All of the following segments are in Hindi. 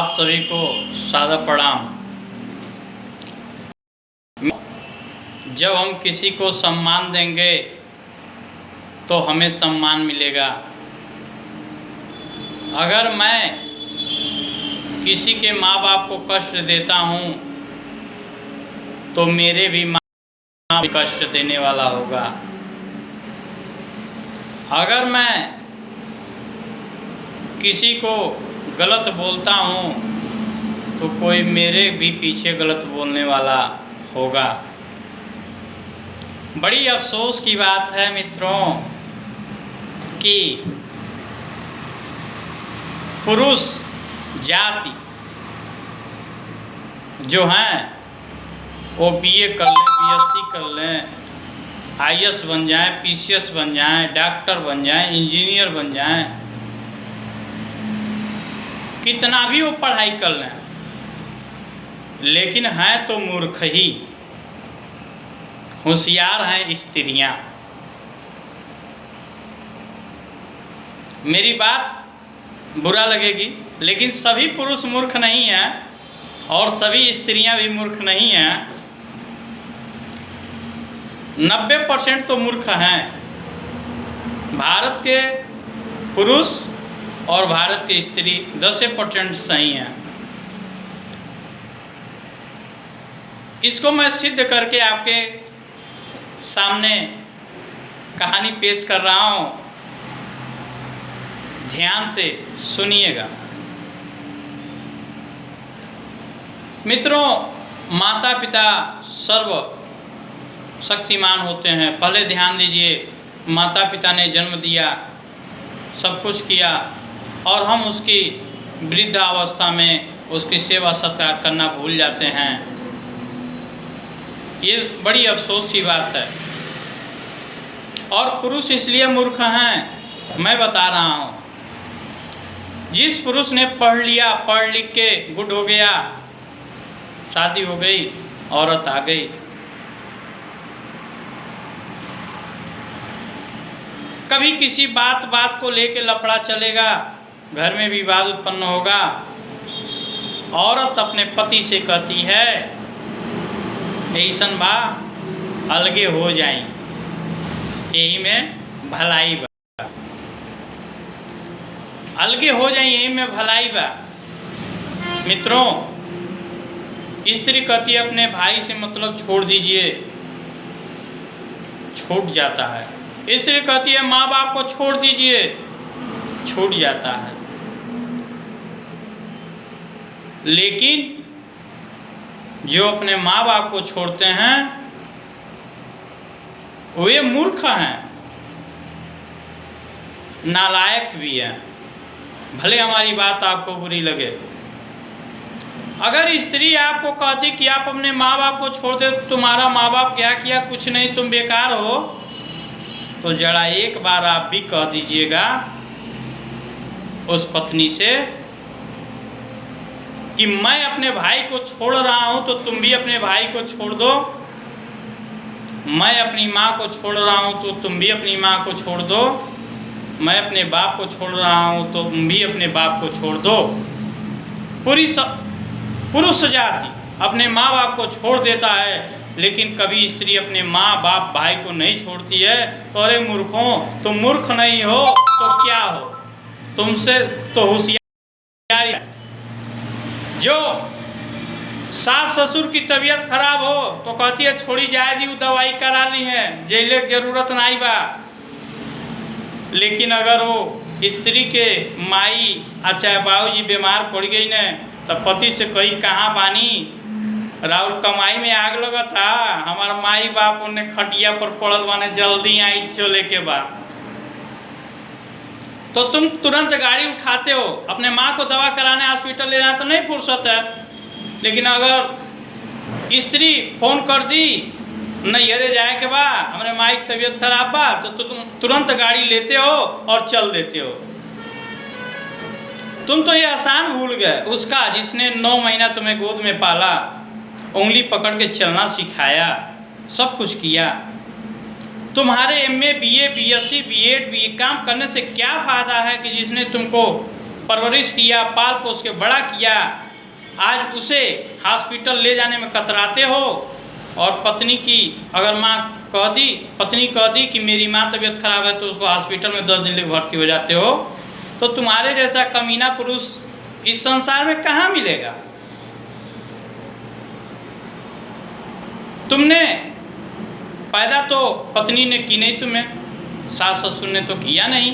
आप सभी को सादा प्रणाम। जब हम किसी को सम्मान देंगे तो हमें सम्मान मिलेगा। अगर मैं किसी के माँ बाप को कष्ट देता हूँ तो मेरे भी माँ बाप कष्ट देने वाला होगा। अगर मैं किसी को गलत बोलता हूँ तो कोई मेरे भी पीछे गलत बोलने वाला होगा। बड़ी अफसोस की बात है मित्रों कि पुरुष जाति जो हैं वो बीए कर लें, बीएससी कर लें, आईएएस बन जाएं, पीसीएस बन जाएं, डॉक्टर बन जाएं, इंजीनियर बन जाएं, कितना भी वो पढ़ाई कर लें, लेकिन हैं तो मूर्ख ही। होशियार हैं स्त्रियां। मेरी बात बुरा लगेगी, लेकिन सभी पुरुष मूर्ख नहीं हैं और सभी स्त्रियां भी मूर्ख नहीं हैं। 90% तो मूर्ख हैं। भारत के पुरुष और भारत की स्त्री 10% सही हैं। इसको मैं सिद्ध करके आपके सामने कहानी पेश कर रहा हूँ, ध्यान से सुनिएगा। मित्रों, माता पिता सर्व शक्तिमान होते हैं। पहले ध्यान दीजिए, माता पिता ने जन्म दिया, सब कुछ किया और हम उसकी वृद्धावस्था में उसकी सेवा सत्कार करना भूल जाते हैं। ये बड़ी अफसोस की बात है। और पुरुष इसलिए मूर्ख हैं, मैं बता रहा हूँ। जिस पुरुष ने पढ़ लिया, पढ़ लिख के गुड हो गया, शादी हो गई, औरत आ गई, कभी किसी बात को लेके लफड़ा चलेगा, घर में विवाद उत्पन्न होगा। औरत अपने पति से कहती है ऐसन बा अलगे हो जाई, यही में भलाई बा, अलगे हो जाए यही में भलाई बा। मित्रों, स्त्री कहती है अपने भाई से मतलब छोड़ दीजिए, छूट जाता है। स्त्री कहती है माँ बाप को छोड़ दीजिए, छूट जाता है। लेकिन जो अपने माँ बाप को छोड़ते हैं वे मूर्ख हैं, नालायक भी हैं। भले हमारी बात आपको बुरी लगे। अगर स्त्री आपको कहती कि आप अपने माँ बाप को छोड़ दे, तुम्हारा माँ बाप क्या किया, कुछ नहीं, तुम बेकार हो, तो जरा एक बार आप भी कह दीजिएगा उस पत्नी से कि मैं अपने भाई को छोड़ रहा हूँ तो तुम भी अपने भाई को छोड़ दो। मैं अपनी माँ को छोड़ रहा हूँ तो तुम भी अपनी माँ को छोड़ दो। मैं अपने बाप को छोड़ रहा हूँ तो तुम भी अपने बाप को छोड़ दो। पुरुष जाति अपने माँ बाप को छोड़ देता है, लेकिन कभी स्त्री अपने माँ बाप भाई को नहीं छोड़ती है। तो अरे मूर्खों, तुम मूर्ख नहीं हो तो क्या हो, तुमसे तो होशियारी। जो सास ससुर की तबीयत खराब हो तो कहती है छोड़ी जाए दी, दवाई करा ली है, जेले की जरूरत नहीं बा। लेकिन अगर वो स्त्री के माई अच्छा बाबूजी बीमार पड़ गई न, तब पति से कही कहाँ बानी, राउर कमाई में आग लगा था, हमारा माई बाप उन्हें खटिया पर पड़ल बाने, जल्दी आई चले के बाद, तो तुम तुरंत गाड़ी उठाते हो। अपने माँ को दवा कराने हॉस्पिटल ले जाना तो नहीं फुर्सत है। लेकिन अगर स्त्री फोन कर दी नैहरे जाए के बा, हमारे माँ की तबीयत खराब बा, तो तुम तुरंत गाड़ी लेते हो और चल देते हो। तुम तो ये आसान भूल गए उसका जिसने 9 महीना तुम्हें गोद में पाला, उंगली पकड़ के चलना सिखाया, सब कुछ किया। तुम्हारे MA, BA, BSc, BEd, BCom करने से क्या फ़ायदा है कि जिसने तुमको परवरिश किया, पाल पोस के बड़ा किया, आज उसे हॉस्पिटल ले जाने में कतराते हो। और पत्नी की अगर पत्नी कह दी कि मेरी माँ तबीयत खराब है, तो उसको हॉस्पिटल में 10 दिन ले भर्ती हो जाते हो। तो तुम्हारे जैसा कमीना पुरुष इस संसार में कहाँ मिलेगा? तुमने पैदा तो पत्नी ने की नहीं, तुम्हें सास ससुर ने तो किया नहीं।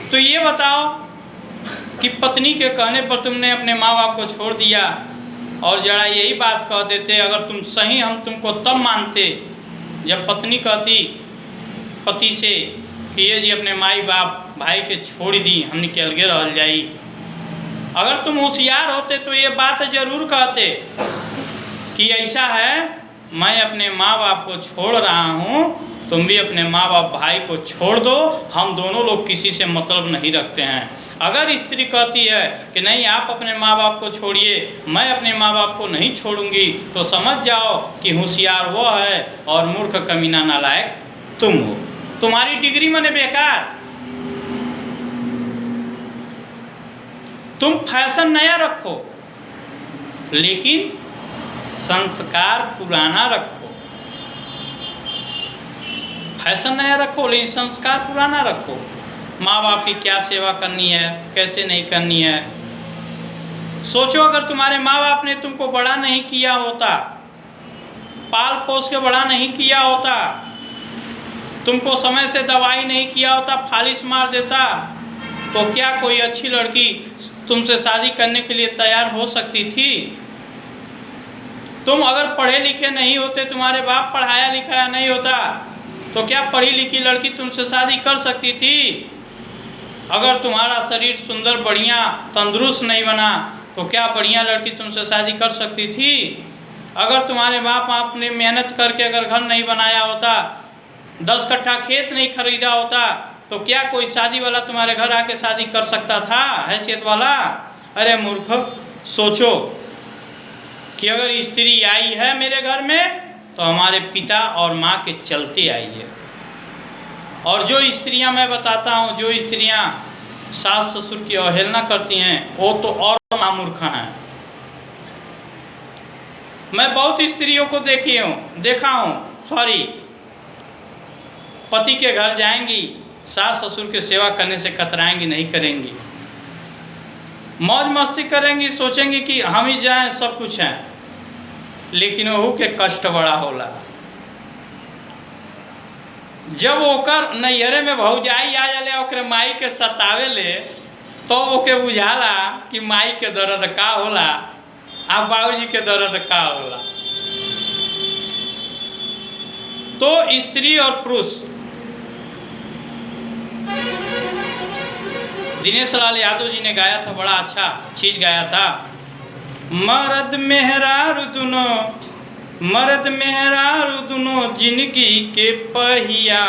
तो ये बताओ कि पत्नी के कहने पर तुमने अपने माँ बाप को छोड़ दिया, और जरा यही बात कह देते, अगर तुम सही हम तुमको तब मानते जब पत्नी कहती पति से कि ये जी अपने माई बाप भाई के छोड़ दी, हमने के अलगे रह जाई। अगर तुम होशियार होते तो ये बात ज़रूर कहते कि ऐसा है, मैं अपने माँ बाप को छोड़ रहा हूँ, तुम भी अपने माँ बाप भाई को छोड़ दो, हम दोनों लोग किसी से मतलब नहीं रखते हैं। अगर स्त्री कहती है कि नहीं आप अपने माँ बाप को छोड़िए, मैं अपने माँ बाप को नहीं छोड़ूंगी, तो समझ जाओ कि होशियार वो है और मूर्ख कमीना नालायक तुम हो। तुम्हारी डिग्री मने बेकार। तुम फैशन नया रखो लेकिन संस्कार पुराना रखो। फैशन नया रखो लेकिन संस्कार पुराना रखो। माँ बाप की क्या सेवा करनी है, कैसे नहीं करनी है। सोचो अगर तुम्हारे माँ बाप ने तुमको बड़ा नहीं किया होता, पाल पोस के बड़ा नहीं किया होता, तुमको समय से दवाई नहीं किया होता, फालिश मार देता, तो क्या कोई अच्छी लड़की तुमसे शादी करने के लिए तैयार हो सकती थी? तुम अगर पढ़े लिखे नहीं होते, तुम्हारे बाप पढ़ाया लिखाया नहीं होता, तो क्या पढ़ी लिखी लड़की तुमसे शादी कर सकती थी? अगर तुम्हारा शरीर सुंदर बढ़िया तंदुरुस्त नहीं बना, तो क्या बढ़िया लड़की तुमसे शादी कर सकती थी? अगर तुम्हारे बाप आपने मेहनत करके अगर घर नहीं बनाया होता, 10 कट्ठा खेत नहीं खरीदा होता, तो क्या कोई शादी वाला तुम्हारे घर आके शादी कर सकता था, हैसियत वाला? अरे मूर्ख, सोचो कि अगर स्त्री आई है मेरे घर में तो हमारे पिता और माँ के चलते आई है। और जो स्त्रियां मैं बताता हूँ, जो स्त्रियां सास ससुर की अवहेलना करती हैं, वो तो और मूर्ख हैं। मैं बहुत स्त्रियों को देखा हूँ, पति के घर जाएंगी, सास ससुर की सेवा करने से कतराएंगी नहीं, करेंगी, मौज मस्ती करेंगी, सोचेंगी कि हम ही जाएं सब कुछ हैं, लेकिन वहू के कष्ट बड़ा होला। जब ओकर नैहरे में भौजाई आ जाले ओकरे माई के सतावे ले, तो ओके बुझाला कि माई के दर्द का होला आ बाबूजी के दर्द का होला। तो स्त्री और पुरुष, दिनेश लाल यादव जी ने गाया था, बड़ा अच्छा चीज गाया था। मर्द मेहरारू दुनो जिंदगी के पहिया।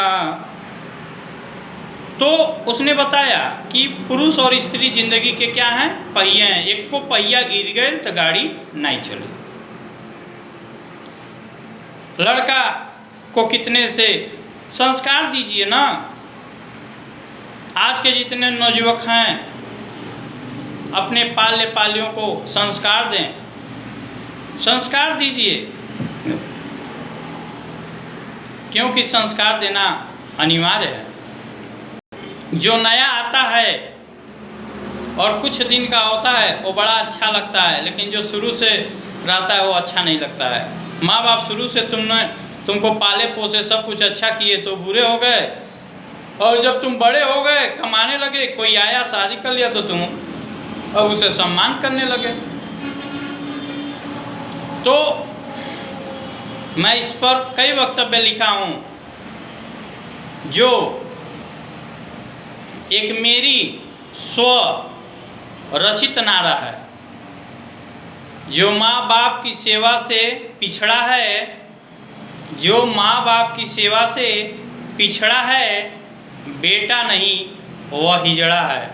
तो उसने बताया कि पुरुष और स्त्री जिंदगी के क्या हैं, पहिए हैं। एक को पहिया गिर गए तो गाड़ी नहीं चली। लड़का को कितने से संस्कार दीजिए ना। आज के जितने नौजुवक हैं, अपने पाले पालियों को संस्कार दें, संस्कार दीजिए, क्योंकि संस्कार देना अनिवार्य है। जो नया आता है और कुछ दिन का होता है वो बड़ा अच्छा लगता है, लेकिन जो शुरू से रहता है वो अच्छा नहीं लगता है। माँ बाप शुरू से तुमको पाले पोसे सब कुछ अच्छा किए तो बुरे हो गए, और जब तुम बड़े हो गए, कमाने लगे, कोई आया शादी कर लिया, तो तुम अब उसे सम्मान करने लगे। तो मैं इस पर कई वक्तव्य लिखा हूँ, जो एक मेरी स्व रचित नारा है। जो माँ बाप की सेवा से पिछड़ा है, जो माँ बाप की सेवा से पिछड़ा है, बेटा नहीं वह हिजड़ा है,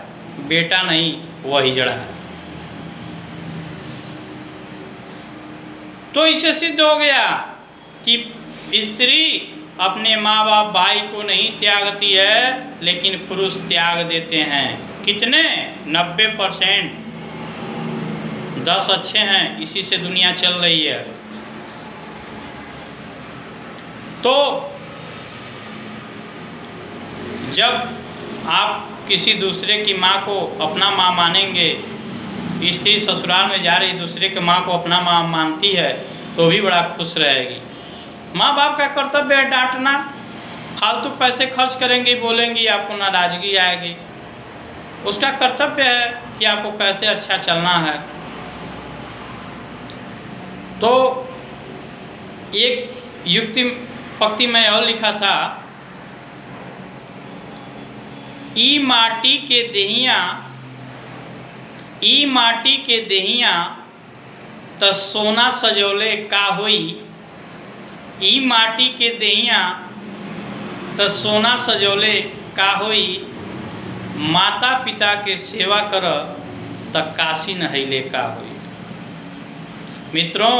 बेटा नहीं वह हिजड़ा है। तो इससे सिद्ध हो गया कि स्त्री अपने माँ बाप भाई को नहीं त्यागती है, लेकिन पुरुष त्याग देते हैं। कितने? 90%। 10 अच्छे हैं, इसी से दुनिया चल रही है। तो जब आप किसी दूसरे की माँ को अपना माँ मानेंगे, स्त्री ससुराल में जा रही दूसरे के माँ को अपना माँ मानती है तो भी बड़ा खुश रहेगी। माँ बाप का कर्तव्य है डांटना। फालतू पैसे खर्च करेंगी, बोलेंगी, आपको नाराज़गी आएगी। उसका कर्तव्य है कि आपको कैसे अच्छा चलना है। तो एक युक्ति पंक्ति में और लिखा था, ई माटी के देहिया त सोना सजौले का होई। ई माटी के देहिया त सोना सजौले का होई। माता पिता के सेवा कर त काशी नहैले का होई। मित्रों,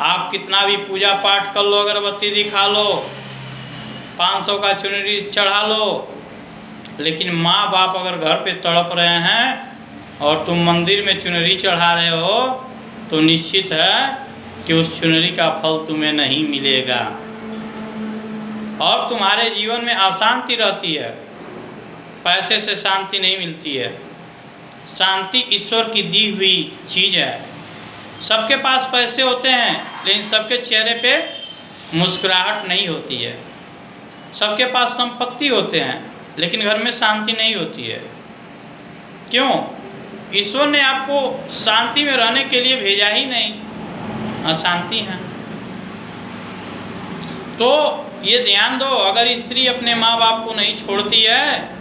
आप कितना भी पूजा पाठ कर लो, अगरबत्ती दिखा लो, 500 का चुनरी चढ़ा लो, लेकिन माँ बाप अगर घर पे तड़प रहे हैं और तुम मंदिर में चुनरी चढ़ा रहे हो तो निश्चित है कि उस चुनरी का फल तुम्हें नहीं मिलेगा और तुम्हारे जीवन में अशांति रहती है। पैसे से शांति नहीं मिलती है। शांति ईश्वर की दी हुई चीज़ है। सबके पास पैसे होते हैं, लेकिन सबके चेहरे पे मुस्कुराहट नहीं होती है। सबके पास संपत्ति होते हैं, लेकिन घर में शांति नहीं होती है। क्यों? ईश्वर ने आपको शांति में रहने के लिए भेजा ही नहीं, अशांति है। तो ये ध्यान दो, अगर स्त्री अपने माँ बाप को नहीं छोड़ती है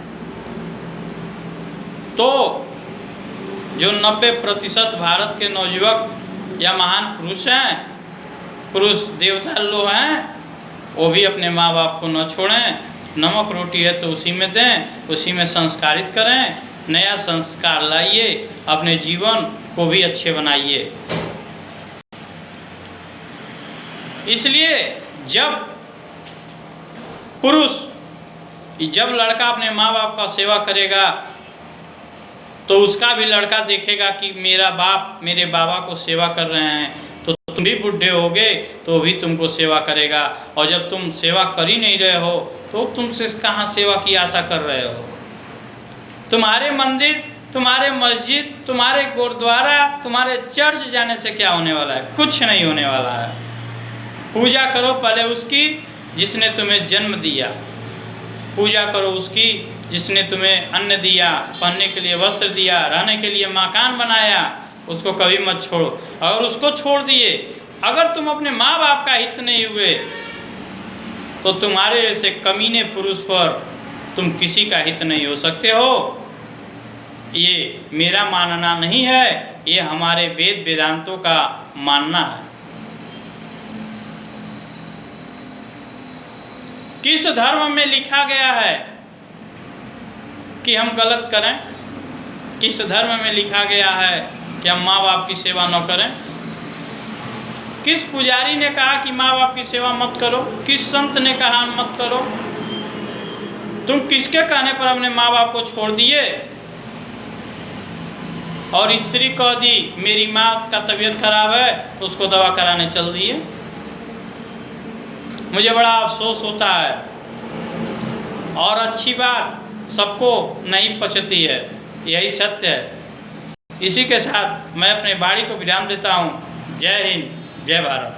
तो जो 90% भारत के नवयुवक या महान पुरुष हैं, पुरुष देवता लोग हैं, वो भी अपने माँ बाप को न छोड़ें। नमक रोटी है तो उसी में दें, उसी में संस्कारित करें। नया संस्कार लाइए, अपने जीवन को भी अच्छे बनाइए। इसलिए जब लड़का अपने माँ बाप का सेवा करेगा तो उसका भी लड़का देखेगा कि मेरा बाप मेरे बाबा को सेवा कर रहे हैं, तो तुम भी बुढ़े होगे तो भी तुमको सेवा करेगा। और जब तुम सेवा कर ही नहीं रहे हो तो तुमसे कहाँ सेवा की आशा कर रहे हो? तुम्हारे मंदिर, तुम्हारे मस्जिद, तुम्हारे गुरुद्वारा, तुम्हारे चर्च जाने से क्या होने वाला है? कुछ नहीं होने वाला है। पूजा करो पहले उसकी जिसने तुम्हें जन्म दिया। पूजा करो उसकी जिसने तुम्हें अन्न दिया, पहनने के लिए वस्त्र दिया, रहने के लिए मकान बनाया। उसको कभी मत छोड़ो। अगर उसको छोड़ दिए, अगर तुम अपने माँ बाप का हित नहीं हुए तो तुम्हारे जैसे कमीने पुरुष पर तुम किसी का हित नहीं हो सकते हो। ये मेरा मानना नहीं है, ये हमारे वेद वेदांतों का मानना है। किस धर्म में लिखा गया है कि हम गलत करें? किस धर्म में लिखा गया है कि हम माँ बाप की सेवा न करें? किस पुजारी ने कहा कि माँ बाप की सेवा मत करो? किस संत ने कहा मत करो? तुम किसके कहने पर अपने माँ बाप को छोड़ दिए? और स्त्री कह दी मेरी माँ का तबीयत खराब है, उसको दवा कराने चल दिए। मुझे बड़ा अफसोस होता है और अच्छी बात सबको नहीं पचती है, यही सत्य है। इसी के साथ मैं अपने वाणी को विराम देता हूँ। जय हिंद, जय भारत।